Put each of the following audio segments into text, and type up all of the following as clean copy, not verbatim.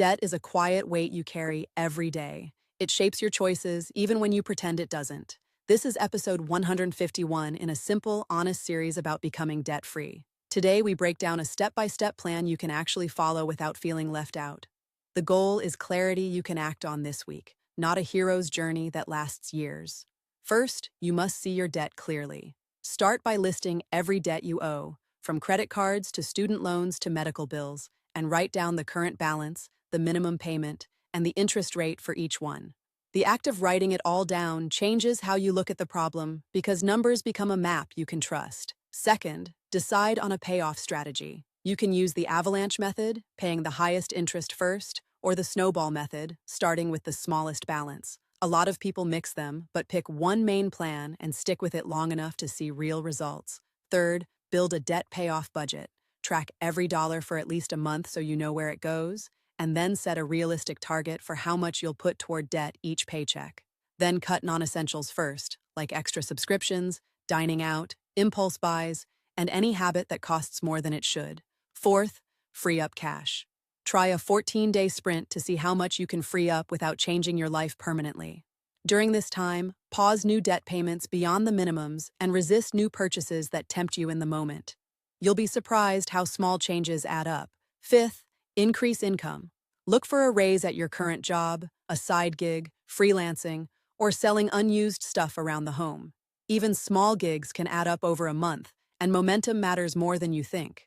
Debt is a quiet weight you carry every day. It shapes your choices, even when you pretend it doesn't. This is episode 151 in a simple, honest series about becoming debt-free. Today, we break down a step-by-step plan you can actually follow without feeling left out. The goal is clarity you can act on this week, not a hero's journey that lasts years. First, you must see your debt clearly. Start by listing every debt you owe, from credit cards to student loans to medical bills, and write down the current balance, the minimum payment, and the interest rate for each one. The act of writing it all down changes how you look at the problem because numbers become a map you can trust. Second, decide on a payoff strategy. You can use the avalanche method, paying the highest interest first, or the snowball method, starting with the smallest balance. A lot of people mix them, but pick one main plan and stick with it long enough to see real results. Third, build a debt payoff budget. Track every dollar for at least a month so you know where it goes, and then set a realistic target for how much you'll put toward debt each paycheck. Then cut non-essentials first, like extra subscriptions, dining out, impulse buys, and any habit that costs more than it should. Fourth, free up cash. Try a 14-day sprint to see how much you can free up without changing your life permanently. During this time, pause new debt payments beyond the minimums and resist new purchases that tempt you in the moment. You'll be surprised how small changes add up. Fifth, increase income. Look for a raise at your current job, a side gig, freelancing, or selling unused stuff around the home. Even small gigs can add up over a month, and momentum matters more than you think.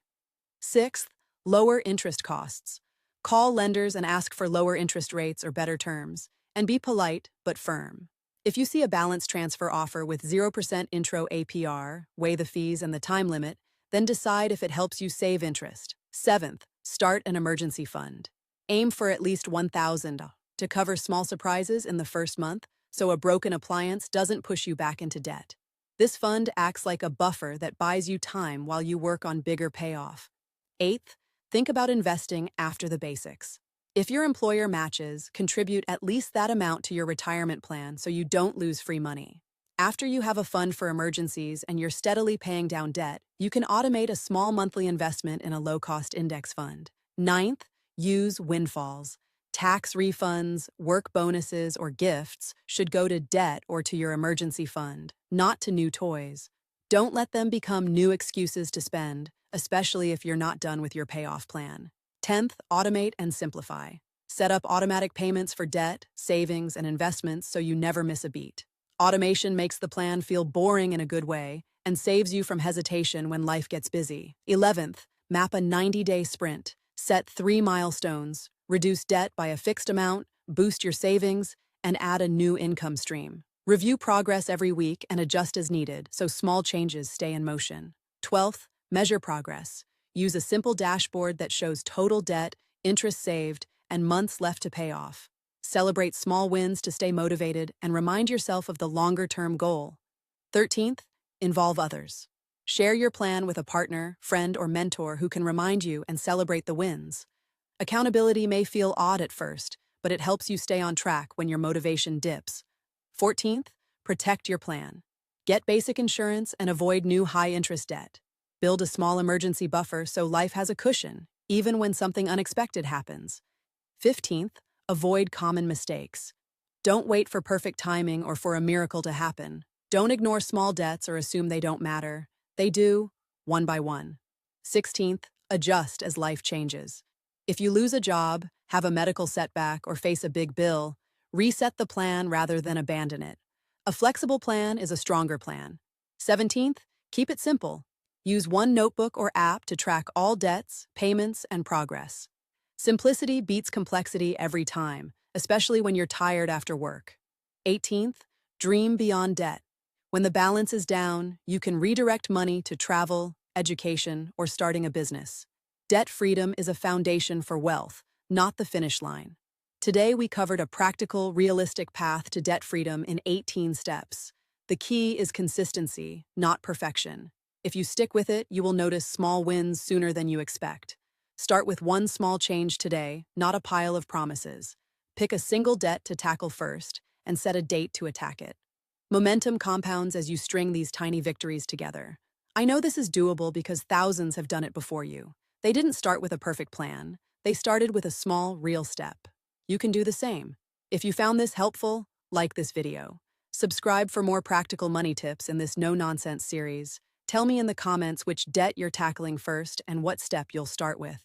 Sixth, lower interest costs. Call lenders and ask for lower interest rates or better terms, and be polite but firm. If you see a balance transfer offer with 0% intro APR, weigh the fees and the time limit, then decide if it helps you save interest. Seventh, start an emergency fund. Aim for at least $1,000 to cover small surprises in the first month so a broken appliance doesn't push you back into debt. This fund acts like a buffer that buys you time while you work on bigger payoff. Eighth, think about investing after the basics. If your employer matches, contribute at least that amount to your retirement plan so you don't lose free money. After you have a fund for emergencies and you're steadily paying down debt, you can automate a small monthly investment in a low-cost index fund. Ninth, use windfalls. Tax refunds, work bonuses, or gifts should go to debt or to your emergency fund, not to new toys. Don't let them become new excuses to spend, especially if you're not done with your payoff plan. 10th, automate and simplify. Set up automatic payments for debt, savings, and investments so you never miss a beat. Automation makes the plan feel boring in a good way and saves you from hesitation when life gets busy. 11th, map a 90-day sprint. Set 3 milestones, reduce debt by a fixed amount, boost your savings, and add a new income stream. Review progress every week and adjust as needed so small changes stay in motion. 12th, measure progress. Use a simple dashboard that shows total debt, interest saved, and months left to pay off. Celebrate small wins to stay motivated and remind yourself of the longer-term goal. 13th, involve others. Share your plan with a partner, friend, or mentor who can remind you and celebrate the wins. Accountability may feel odd at first, but it helps you stay on track when your motivation dips. 14th, protect your plan. Get basic insurance and avoid new high-interest debt. Build a small emergency buffer so life has a cushion, even when something unexpected happens. 15th, avoid common mistakes. Don't wait for perfect timing or for a miracle to happen. Don't ignore small debts or assume they don't matter. They do, one by one. 16th, adjust as life changes. If you lose a job, have a medical setback, or face a big bill, reset the plan rather than abandon it. A flexible plan is a stronger plan. 17th, keep it simple. Use one notebook or app to track all debts, payments, and progress. Simplicity beats complexity every time, especially when you're tired after work. 18th, dream beyond debt. When the balance is down, you can redirect money to travel, education, or starting a business. Debt freedom is a foundation for wealth, not the finish line. Today, we covered a practical, realistic path to debt freedom in 18 steps. The key is consistency, not perfection. If you stick with it, you will notice small wins sooner than you expect. Start with one small change today, not a pile of promises. Pick a single debt to tackle first and set a date to attack it. Momentum compounds as you string these tiny victories together. I know this is doable because thousands have done it before you. They didn't start with a perfect plan. They started with a small, real step. You can do the same. If you found this helpful, like this video. Subscribe for more practical money tips in this no-nonsense series. Tell me in the comments which debt you're tackling first and what step you'll start with.